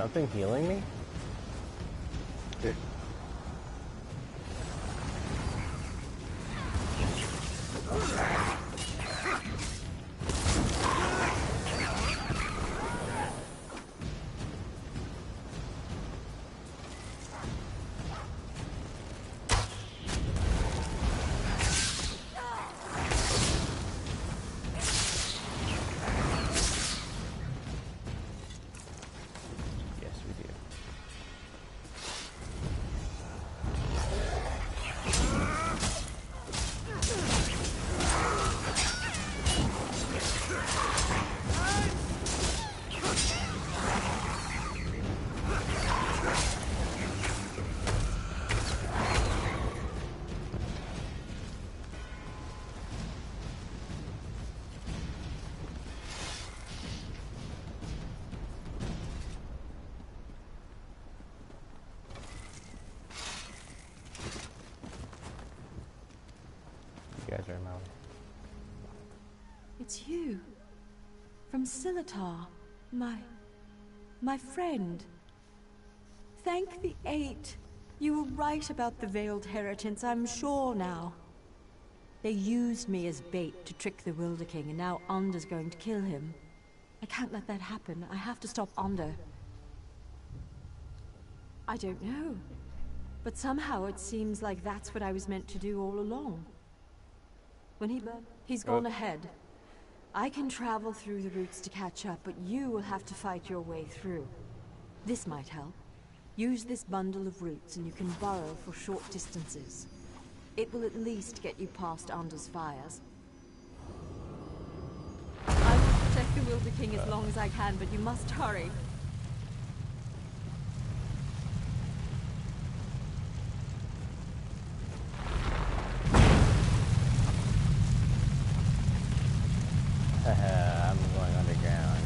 Something healing me? It's you. From Silitar. My friend. Thank the Eight. You were right about the Veiled Heritance, I'm sure now. They used me as bait to trick the Wilder King, and now Under's going to kill him. I can't let that happen. I have to stop Ander. I don't know. But somehow it seems like that's what I was meant to do all along. When he's gone ahead. I can travel through the routes to catch up, but you will have to fight your way through. This might help. Use this bundle of routes and you can burrow for short distances. It will at least get you past Ander's fires. I will protect the Wilder King as long as I can, but you must hurry. I'm going underground.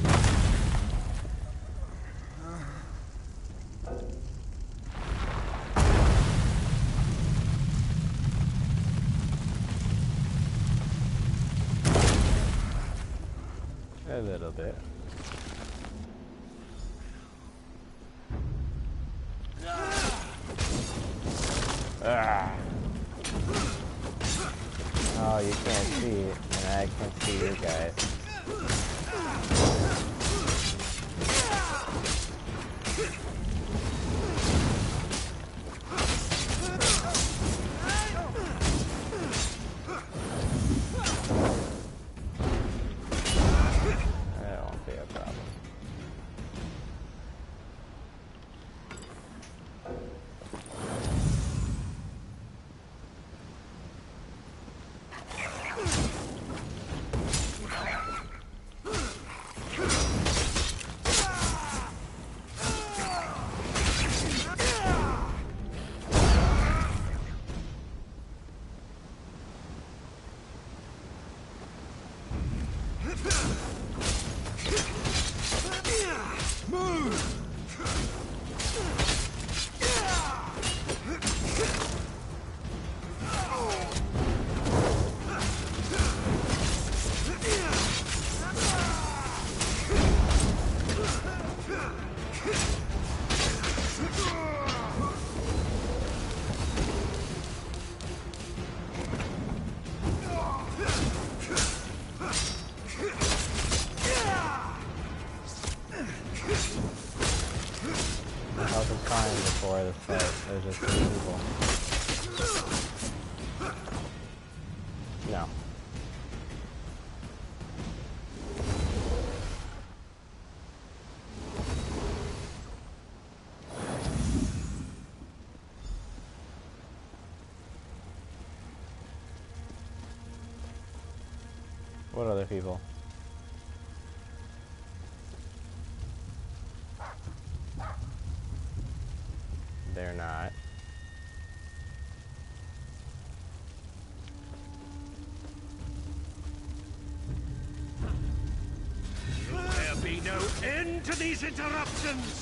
A little bit. Ah. Oh, you can't see it, and I can't see you guys. That won't be a problem. Before this fight, there's just 3 people. No. What other people? They're not. Will there be no end to these interruptions?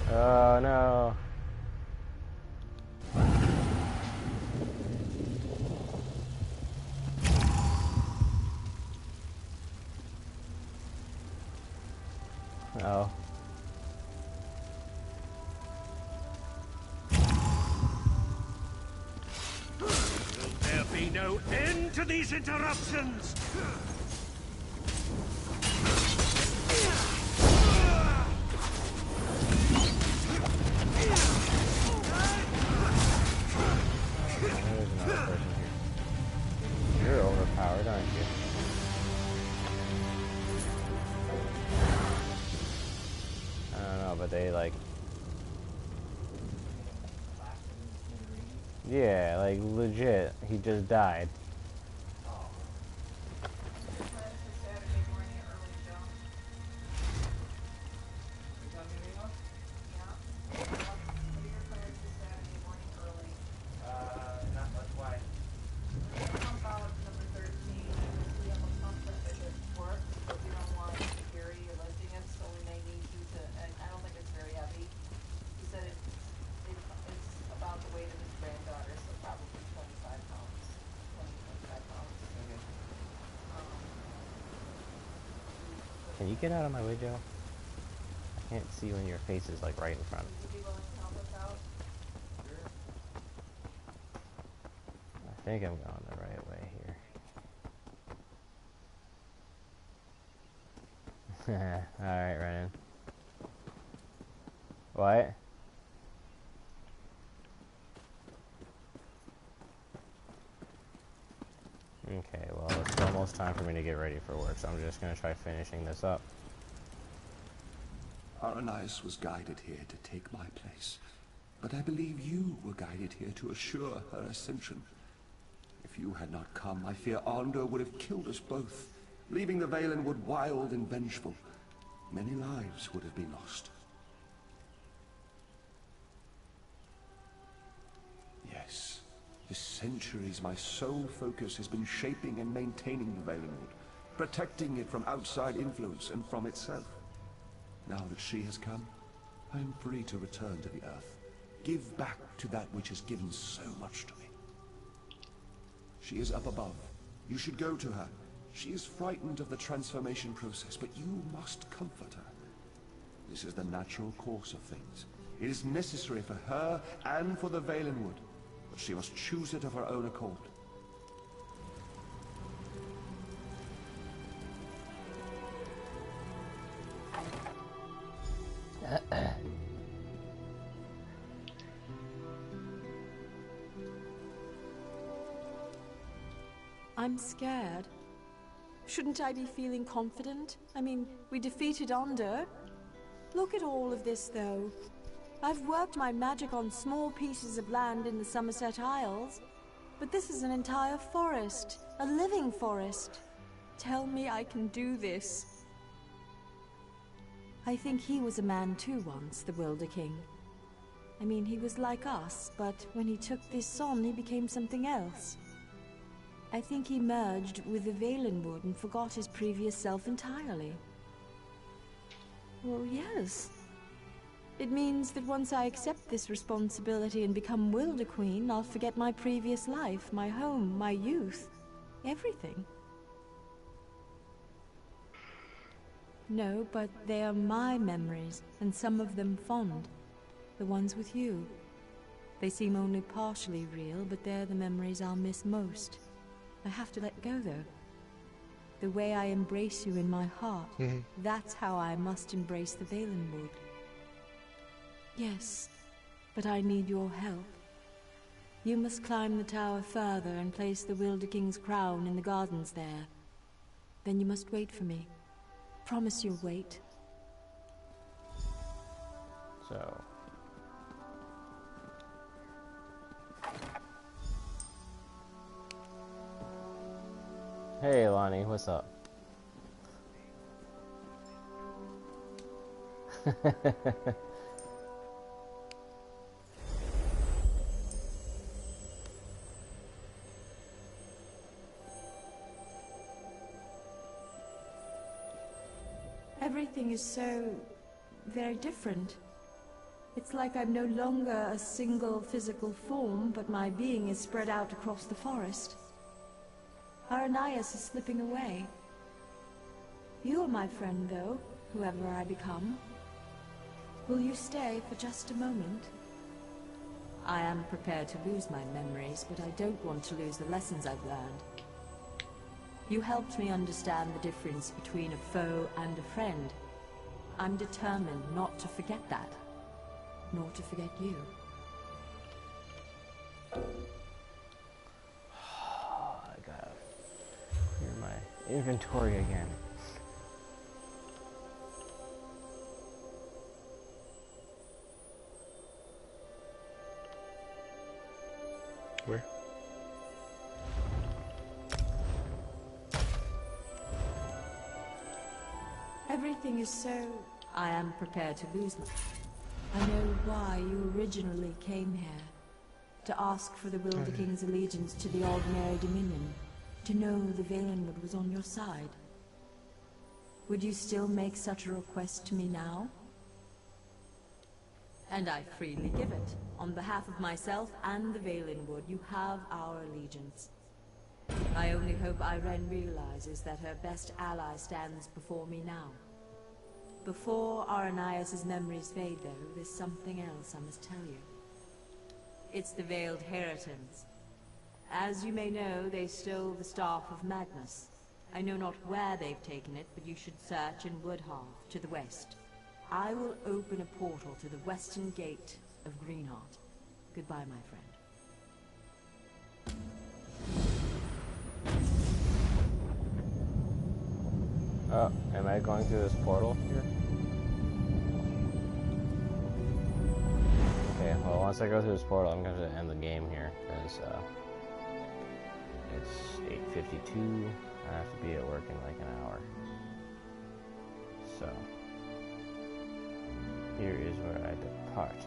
Oh no. Oh. Will there be no end to these interruptions? There's another person here. You're overpowered, aren't you? I don't know, but they like... Yeah, like legit, he just died. Can you get out of my way, Joe? I can't see when your face is like right in front. I think I'm going the right way here. Alright, Renan. What? Okay, well, it's almost time for me to get ready for work, so I'm just going to try finishing this up. Aranias was guided here to take my place, but I believe you were guided here to assure her ascension. If you had not come, I fear Arndor would have killed us both, leaving the Valenwood wild and vengeful. Many lives would have been lost. Yes, for centuries my sole focus has been shaping and maintaining the Valenwood, protecting it from outside influence and from itself. Now that she has come, I am free to return to the Earth, give back to that which has given so much to me. She is up above. You should go to her. She is frightened of the transformation process, but you must comfort her. This is the natural course of things. It is necessary for her and for the Valenwood, but she must choose it of her own accord. I'm scared. Shouldn't I be feeling confident? I mean, we defeated Onder. Look at all of this, though. I've worked my magic on small pieces of land in the Somerset Isles, but this is an entire forest, a living forest. Tell me I can do this. I think he was a man too once, the Wilder King. I mean, he was like us, but when he took this on, he became something else. I think he merged with the Valenwood and forgot his previous self entirely. Well, yes. It means that once I accept this responsibility and become Wilder Queen, I'll forget my previous life, my home, my youth, everything. No, but they are my memories, and some of them fond. The ones with you. They seem only partially real, but they're the memories I'll miss most. I have to let go, though. The way I embrace you in my heart, that's how I must embrace the Valenwood. Yes, but I need your help. You must climb the tower further and place the Wilder King's crown in the gardens there. Then you must wait for me. Promise you'll wait. So... Hey, Lonnie, what's up? Everything is so... very different. It's like I'm no longer a single physical form, but my being is spread out across the forest. Aranias is slipping away. You are my friend, though, whoever I become. Will you stay for just a moment? I am prepared to lose my memories, but I don't want to lose the lessons I've learned. You helped me understand the difference between a foe and a friend. I'm determined not to forget that, nor to forget you. Inventory again. Where? Everything is so... I am prepared to lose my... I know why you originally came here. To ask for the Wilder King's allegiance to the ordinary Dominion. To know the Valenwood was on your side. Would you still make such a request to me now? And I freely give it. On behalf of myself and the Valenwood, you have our allegiance. I only hope Irene realizes that her best ally stands before me now. Before Aranias' memories fade, though, there's something else I must tell you. It's the Veiled Heritons. As you may know, they stole the Staff of Madness. I know not where they've taken it, but you should search in Woodhearth, to the west. I will open a portal to the western gate of Greenheart. Goodbye, my friend. Oh, am I going through this portal here? Okay, well, once I go through this portal, I'm going to end the game here, because it's 8:52. I have to be at work in like an hour. So, here is where I depart.